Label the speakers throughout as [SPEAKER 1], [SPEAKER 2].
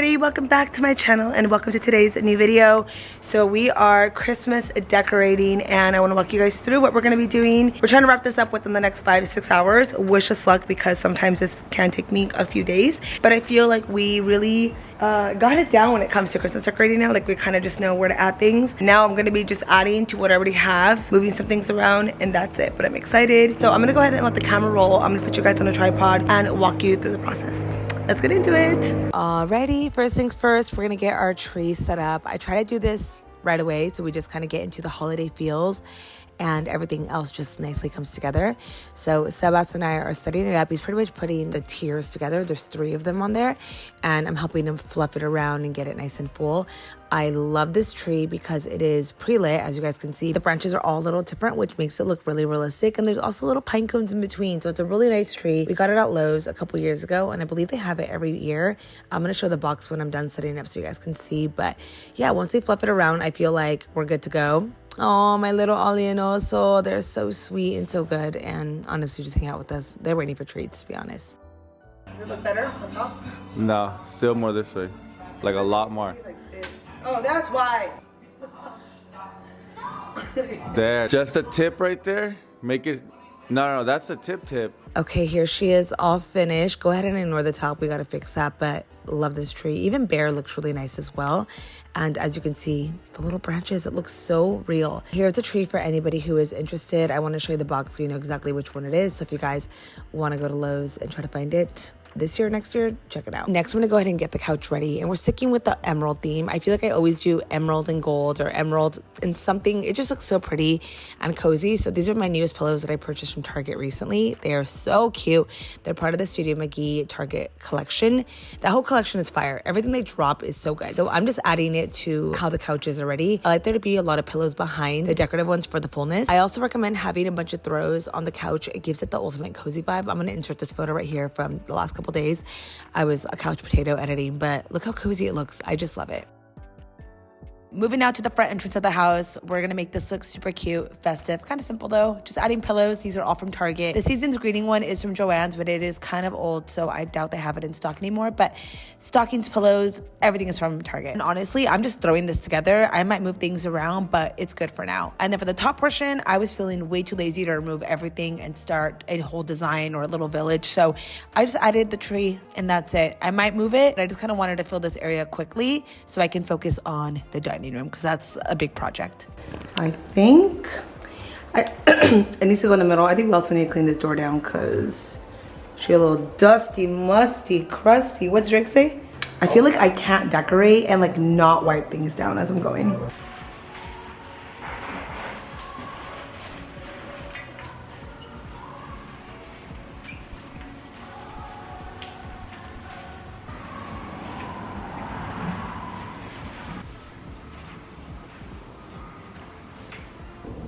[SPEAKER 1] Hey, welcome back to my channel and welcome to today's new video. So we are Christmas decorating and I want to walk you guys through what we're going to be doing. We're trying to wrap this up within the next 5 to 6 hours. Wish us luck because sometimes this can take me a few days, but I feel like we really got it down when it comes to Christmas decorating now. Like we kind of just know where to add things. Now I'm going to be just adding to what I already have, moving some things around, and that's it. But I'm excited. So I'm going to go ahead and let the camera roll. I'm going to put you guys on a tripod and walk you through the process. Let's get into it. Alrighty, first things first, we're gonna get our tree set up. I try to do this right away so we just kind of get into the holiday feels and everything else just nicely comes together. So Sebas and I are setting it up. He's pretty much putting the tiers together. There's 3 of them on there and I'm helping him fluff it around and get it nice and full. I love this tree because it is pre-lit, as you guys can see. The branches are all a little different, which makes it look really realistic. And there's also little pine cones in between. So it's a really nice tree. We got it at Lowe's a couple years ago and I believe they have it every year. I'm gonna show the box when I'm done setting it up so you guys can see. But yeah, once they fluff it around, I feel like we're good to go. Oh, my little alienoso. They're so sweet and so good. And honestly, just hang out with us. They're waiting for treats, to be honest. Does it look better on top?
[SPEAKER 2] No, still more this way. Like a lot more.
[SPEAKER 1] Like this. Oh, that's why.
[SPEAKER 2] There. Just a tip right there. Make it... No, that's the tip.
[SPEAKER 1] Okay, here she is all finished. Go ahead and ignore the top. We got to fix that, but love this tree. Even Bear looks really nice as well. And as you can see, the little branches, it looks so real. Here's a tree for anybody who is interested. I want to show you the box so you know exactly which one it is. So if you guys want to go to Lowe's and try to find it this year, next year, check it out. Next, I'm gonna go ahead and get the couch ready, and we're sticking with the emerald theme. I feel like I always do emerald and gold or emerald and something. It just looks so pretty and cozy. So these are my newest pillows that I purchased from Target recently. They are so cute. They're part of the Studio McGee Target collection. That whole collection is fire. Everything they drop is so good. So I'm just adding it to how the couch is already. I like there to be a lot of pillows behind the decorative ones for the fullness. I also recommend having a bunch of throws on the couch. It gives it the ultimate cozy vibe. I'm gonna insert this photo right here from the last couple days. I was a couch potato editing, but look how cozy it looks. I just love it. Moving now to the front entrance of the house, we're gonna make this look super cute, festive, kind of simple though. Just adding pillows. These are all from Target. The season's greeting one is from Joann's, but it is kind of old, so I doubt they have it in stock anymore. But stockings, pillows, everything is from Target. And honestly, I'm just throwing this together. I might move things around, but it's good for now. And then for the top portion, I was feeling way too lazy to remove everything and start a whole design or a little village. So I just added the tree and that's it. I might move it, but I just kind of wanted to fill this area quickly so I can focus on the dining room because that's a big project. I think it needs to go in the middle. I think we also need to clean this door down because she's a little dusty, musty, crusty. What's Drake say? I feel like I can't decorate and like not wipe things down as I'm going.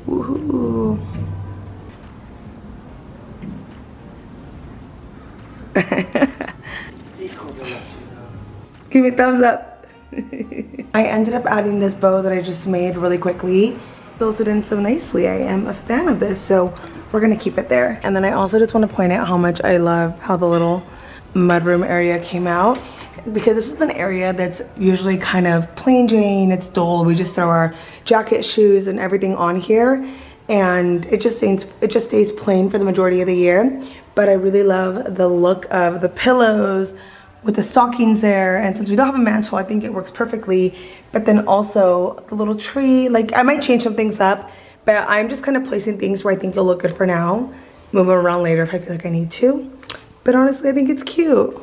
[SPEAKER 1] Woohoo. Give me a thumbs up. I ended up adding this bow that I just made really quickly. Fills it in so nicely. I am a fan of this, so we're gonna keep it there. And then I also just want to point out how much I love how the little mudroom area came out, because this is an area that's usually kind of plain Jane. It's dull. We just throw our jacket, shoes, and everything on here, and it just stays plain for the majority of the year. But I really love the look of the pillows with the stockings there, and since we don't have a mantle, I think it works perfectly. But then also the little tree, like I might change some things up, but I'm just kind of placing things where I think it'll look good for now. Move them around later if I feel like I need to. But honestly, I think it's cute.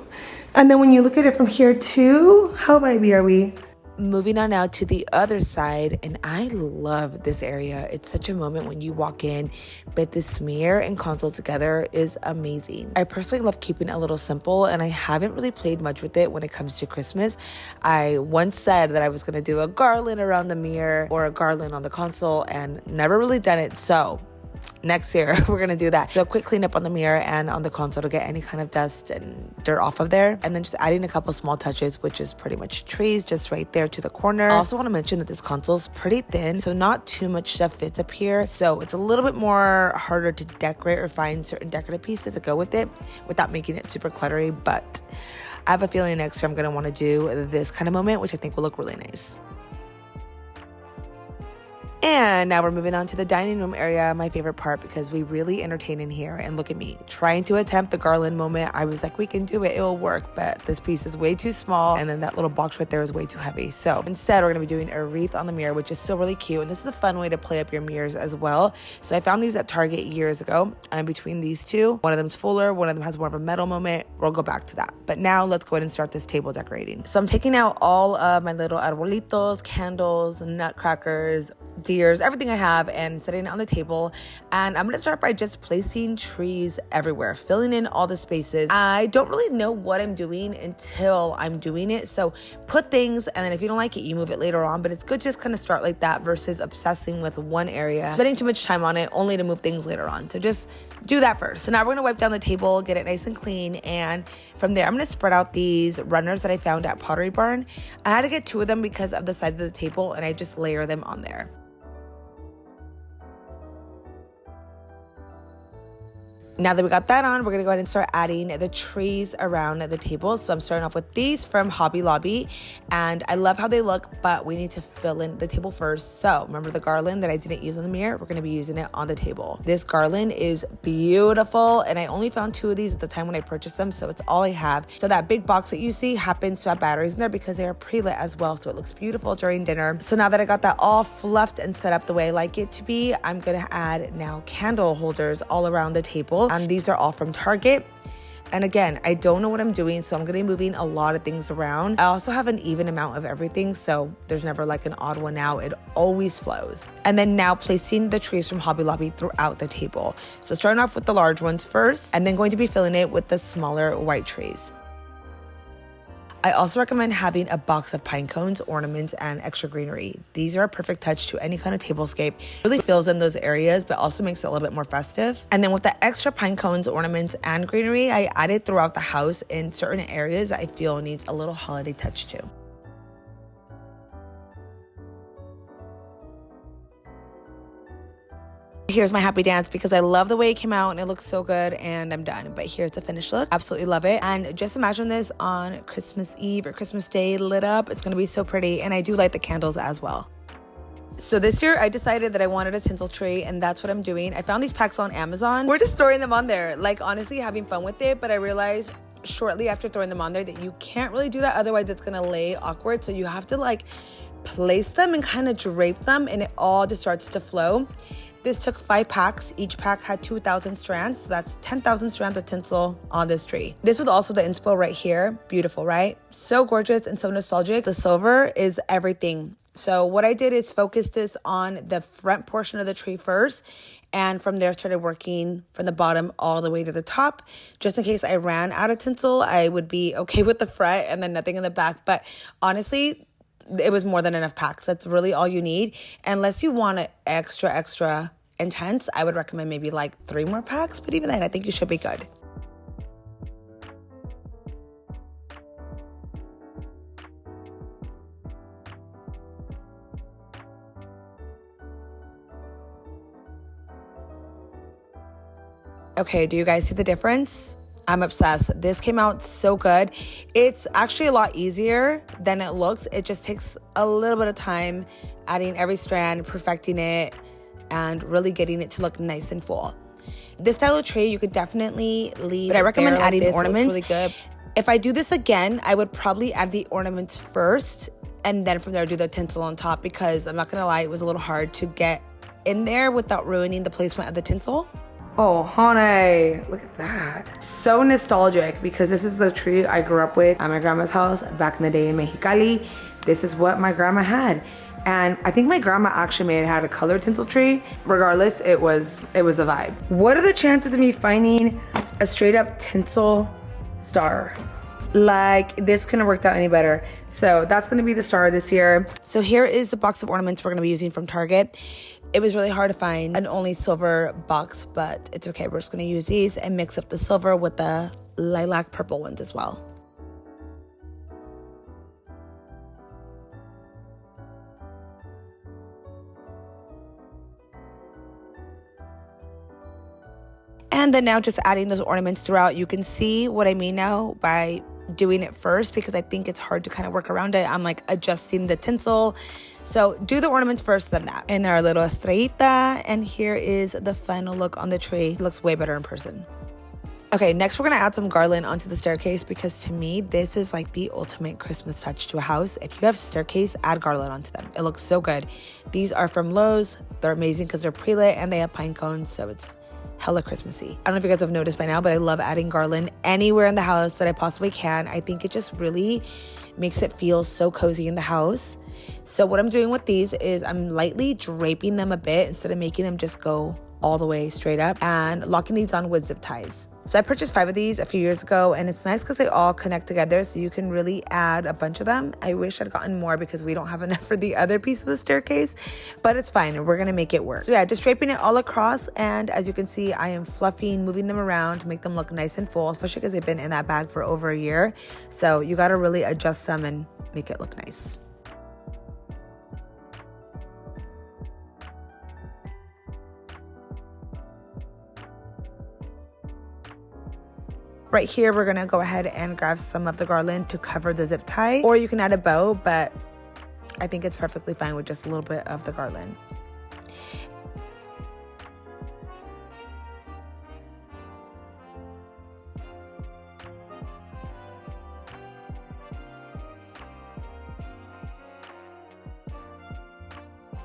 [SPEAKER 1] And then when you look at it from here too, how vibey are we? Moving on now to the other side, and I love this area. It's such a moment when you walk in, but the smear and console together is amazing. I personally love keeping it a little simple, and I haven't really played much with it when it comes to Christmas. I once said that I was gonna do a garland around the mirror or a garland on the console and never really done it, so next year we're gonna do that. So quick cleanup on the mirror and on the console to get any kind of dust and dirt off of there, and then just adding a couple small touches, which is pretty much trees just right there to the corner. I also want to mention that this console is pretty thin, so not too much stuff fits up here, so it's a little bit more harder to decorate or find certain decorative pieces to go with it without making it super cluttery. But I have a feeling next year I'm gonna wanna do this kind of moment, which I think will look really nice. And now we're moving on to the dining room area, my favorite part, because we really entertain in here. And look at me, trying to attempt the garland moment. I was like, we can do it, it will work, but this piece is way too small, and then that little box right there is way too heavy. So instead, we're gonna be doing a wreath on the mirror, which is still really cute. And this is a fun way to play up your mirrors as well. So I found these at Target years ago. And between these two, one of them's fuller, one of them has more of a metal moment. We'll go back to that. But now let's go ahead and start this table decorating. So I'm taking out all of my little arbolitos, candles, nutcrackers, deers, everything I have, and setting it on the table. And I'm gonna start by just placing trees everywhere, filling in all the spaces. I don't really know what I'm doing until I'm doing it, so put things, and then if you don't like it, you move it later on. But it's good to just kind of start like that versus obsessing with one area, spending too much time on it only to move things later on. So just do that first. So now we're gonna wipe down the table, get it nice and clean, and from there I'm gonna spread out these runners that I found at Pottery Barn. I had to get 2 of them because of the size of the table, and I just layer them on there. Now that we got that on, we're gonna go ahead and start adding the trees around the table. So I'm starting off with these from Hobby Lobby, and I love how they look, but we need to fill in the table first. So remember the garland that I didn't use on the mirror? We're gonna be using it on the table. This garland is beautiful, and I only found 2 of these at the time when I purchased them, so it's all I have. So that big box that you see happens to have batteries in there because they are pre-lit as well, so it looks beautiful during dinner. So now that I got that all fluffed and set up the way I like it to be, I'm gonna add now candle holders all around the table. And these are all from Target. And again, I don't know what I'm doing, so I'm gonna be moving a lot of things around. I also have an even amount of everything, so there's never like an odd one out. It always flows. And then now placing the trees from Hobby Lobby throughout the table. So starting off with the large ones first, and then going to be filling it with the smaller white trees. I also recommend having a box of pine cones, ornaments, and extra greenery. These are a perfect touch to any kind of tablescape. Really fills in those areas, but also makes it a little bit more festive. And then with the extra pine cones, ornaments, and greenery, I added throughout the house in certain areas I feel needs a little holiday touch too. Here's my happy dance because I love the way it came out and it looks so good, and I'm done. But here's the finished look. Absolutely love it. And just imagine this on Christmas Eve or Christmas Day lit up. It's gonna be so pretty, and I do light the candles as well. So this year I decided that I wanted a tinsel tree, and that's what I'm doing. I found these packs on Amazon. We're just throwing them on there, like honestly having fun with it, but I realized shortly after throwing them on there that you can't really do that, otherwise it's gonna lay awkward. So you have to like place them and kind of drape them, and it all just starts to flow. This took 5 packs. Each pack had 2,000 strands, so that's 10,000 strands of tinsel on this tree. This was also the inspo right here. Beautiful, right? So gorgeous and so nostalgic. The silver is everything. So what I did is focus this on the front portion of the tree first, and from there started working from the bottom all the way to the top. Just in case I ran out of tinsel, I would be okay with the front and then nothing in the back. But honestly, it was more than enough packs. That's really all you need. Unless you want it extra intense, I would recommend maybe like 3 more packs, but even then I think you should be good. Okay, do you guys see the difference? I'm obsessed. This came out so good. It's actually a lot easier than it looks. It just takes a little bit of time adding every strand, perfecting it, and really getting it to look nice and full. This style of tray you could definitely leave, but I recommend adding ornaments. Really good. If I do this again, I would probably add the ornaments first, and then from there do the tinsel on top, because I'm not gonna lie, it was a little hard to get in there without ruining the placement of the tinsel. Oh, honey, look at that. So nostalgic, because this is the tree I grew up with at my grandma's house back in the day in Mexicali. This is what my grandma had. And I think my grandma actually may have had a colored tinsel tree. Regardless, it was a vibe. What are the chances of me finding a straight up tinsel star? Like, this couldn't have worked out any better. So that's gonna be the star this year. So here is the box of ornaments we're gonna be using from Target. It was really hard to find an only silver box, but it's okay. We're just gonna use these and mix up the silver with the lilac purple ones as well. And then now just adding those ornaments throughout. You can see what I mean now by doing it first because I think it's hard to kind of work around it. I'm like adjusting the tinsel. So do the ornaments first, then that. And our little estrellita. And here is the final look on the tree. It looks way better in person. Okay, next we're gonna add some garland onto the staircase because to me, this is like the ultimate Christmas touch to a house. If you have staircase, add garland onto them. It looks so good. These are from Lowe's. They're amazing because they're pre-lit and they have pine cones, so it's hella Christmassy. I don't know if you guys have noticed by now, but I love adding garland anywhere in the house that I possibly can. I think it just really makes it feel so cozy in the house. So what I'm doing with these is I'm lightly draping them a bit instead of making them just go all the way straight up and locking these on with zip ties. So I purchased 5 of these a few years ago and it's nice because they all connect together so you can really add a bunch of them. I wish I'd gotten more because we don't have enough for the other piece of the staircase, but it's fine and we're gonna make it work. So yeah, just draping it all across, and as you can see, I am fluffing, moving them around to make them look nice and full, especially because they've been in that bag for over a year. So you gotta really adjust them and make it look nice. Right here, we're gonna go ahead and grab some of the garland to cover the zip tie, or you can add a bow, but I think it's perfectly fine with just a little bit of the garland.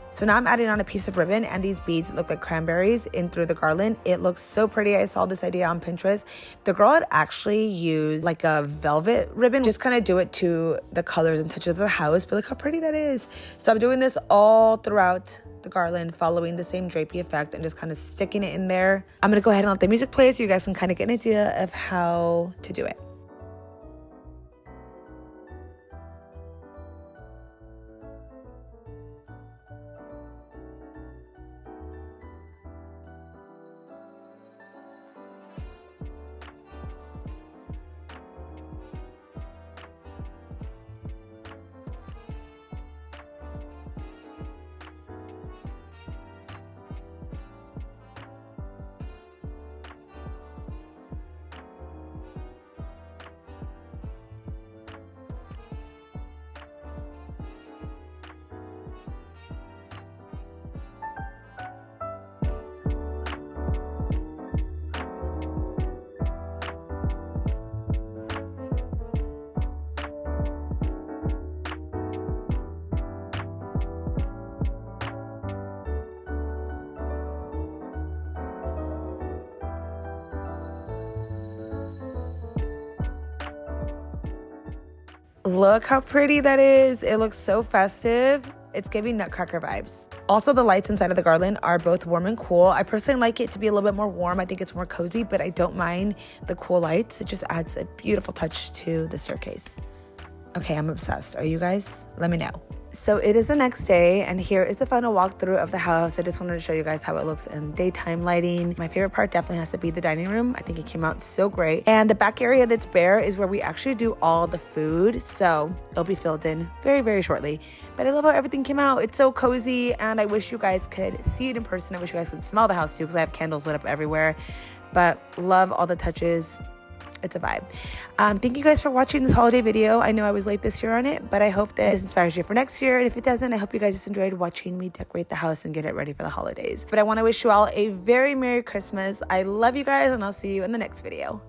[SPEAKER 1] So now I'm adding on a piece of ribbon, and these beads look like cranberries in through the garland. It looks so pretty. I saw this idea on Pinterest. The girl had actually used like a velvet ribbon, just kind of do it to the colors and touches of the house, but look how pretty that is. So I'm doing this all throughout the garland, following the same drapey effect and just kind of sticking it in there. I'm gonna go ahead and let the music play so you guys can kind of get an idea of how to do it. Look how pretty that is. It looks so festive. It's giving nutcracker vibes. Also, the lights inside of the garland are both warm and cool. I personally like it to be a little bit more warm. I think it's more cozy, but I don't mind the cool lights. It just adds a beautiful touch to the staircase. Okay, I'm obsessed. Are you guys? Let me know. So it is the next day, and here is the final walkthrough of the house. I just wanted to show you guys how it looks in daytime lighting. My favorite part definitely has to be the dining room. I think it came out so great. And the back area that's bare is where we actually do all the food. So it'll be filled in very, very shortly. But I love how everything came out. It's so cozy, and I wish you guys could see it in person. I wish you guys could smell the house too, because I have candles lit up everywhere. But love all the touches. It's a vibe. Thank you guys for watching this holiday video. I know I was late this year on it, but I hope that this inspires you for next year. And if it doesn't, I hope you guys just enjoyed watching me decorate the house and get it ready for the holidays. But I want to wish you all a very Merry Christmas. I love you guys, and I'll see you in the next video.